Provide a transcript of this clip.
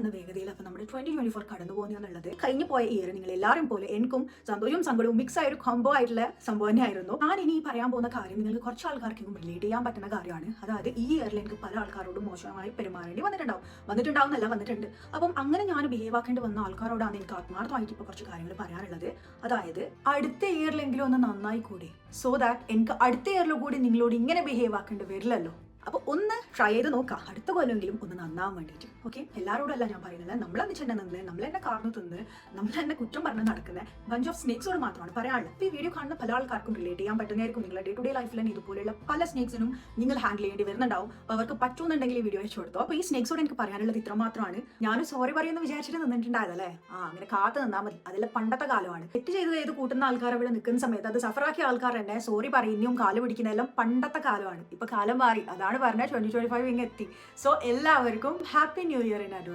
പെട്ടെന്ന് വേഗതയിൽ അപ്പോൾ നമ്മുടെ 2024 കടന്നു പോകുക എന്നുള്ളത് കഴിഞ്ഞു പോയ ഇയർ നിങ്ങൾ എല്ലാവരും പോലെ എനിക്കും സന്തോഷവും സങ്കടവും മിക്സ് ആയ ഒരു കോംബോ ആയിട്ടുള്ള സംഭവം തന്നെയായിരുന്നു. ഞാൻ ഇനി പറയാൻ പോകുന്ന കാര്യം നിങ്ങൾക്ക് കുറച്ച് ആൾക്കാർക്കും റിലേറ്റ് ചെയ്യാൻ പറ്റുന്ന കാര്യമാണ്. അതായത് ഈ ഇയറിൽ എനിക്ക് പല ആൾക്കാരോടും മോശമായി പെരുമാറേണ്ടി വന്നിട്ടുണ്ട്. അപ്പം അങ്ങനെ ഞാൻ ബിഹേവ് ആക്കേണ്ടി വന്ന ആൾക്കാരോടാണ് എനിക്ക് ആത്മാർത്ഥമായിട്ട് ഇപ്പോൾ കുറച്ച് കാര്യങ്ങൾ പറയാനുള്ളത്. അതായത് അടുത്ത ഇയറിലെങ്കിലും ഒന്ന് നന്നായി കൂടി, സോ ദാറ്റ് എനിക്ക് അടുത്ത ഇയറിലും കൂടി നിങ്ങളോട് ഇങ്ങനെ ബിഹേവ് ആക്കേണ്ടി വരില്ലല്ലോ. അപ്പോൾ ഒന്ന് ട്രൈ ചെയ്ത് നോക്കാം, അടുത്ത കൊല്ലെങ്കിലും ഒന്ന് നന്നാവാൻ വേണ്ടിയിട്ട്. ഓക്കെ, എല്ലാവരോടല്ല ഞാൻ പറയുന്നത്. നമ്മളെന്ന് വെച്ചിട്ടുണ്ടെങ്കിൽ നമ്മളെന്നെ കാർന്നു തിന്ന് നമ്മളെന്നെ കുറ്റം പറഞ്ഞ് നടക്കുന്ന ബഞ്ച് ഓഫ് സ്നേക്സോട് മാത്രമാണ് പറയാനുള്ളത്. ഇപ്പോൾ ഈ വീഡിയോ കാണുന്ന പല ആൾക്കാർക്കും റിലേറ്റ് ചെയ്യാൻ പറ്റുന്നതായിരിക്കും. നിങ്ങളുടെ ഡേ ടു ഡേ ലൈഫിൽ തന്നെ ഇതുപോലെയുള്ള പല സ്നേക്സിനും നിങ്ങൾ ഹാൻഡിൽ ചെയ്യേണ്ടി വരുന്നുണ്ടാവും. അപ്പോൾ അവർക്ക് പറ്റുന്നുണ്ടെങ്കിൽ ഈ വീഡിയോ അയച്ചു കൊടുത്തോ. അപ്പോൾ ഈ സ്നേക്സോട് എനിക്ക് പറയാനുള്ളത് ഇത്ര മാത്രമാണ്. ഞാനും സോറി പറയുമെന്ന് വിചാരിച്ചിട്ട് നിന്നിട്ടുണ്ടായതല്ലേ, അങ്ങനെ കാത്തു നിന്നാൽ മതി. അതിലെ പണ്ടത്തെ കാലമാണ്. തെറ്റ് ചെയ്ത് കൂട്ടുന്ന ആൾക്കാർ അവിടെ നിൽക്കുന്ന സമയത്ത് അത് സഫറാക്കിയ ആൾക്കാർ തന്നെ സോറി പറയുന്നതും കാല് പിടിക്കുന്ന എല്ലാം പണ്ടത്തെ കാലമാണ്. ഇപ്പൊ കാലം മാറി, അതാണ് പറഞ്ഞ 2025 ഇങ്ങ് എത്തി. സോ എല്ലാവർക്കും happy new year in advance.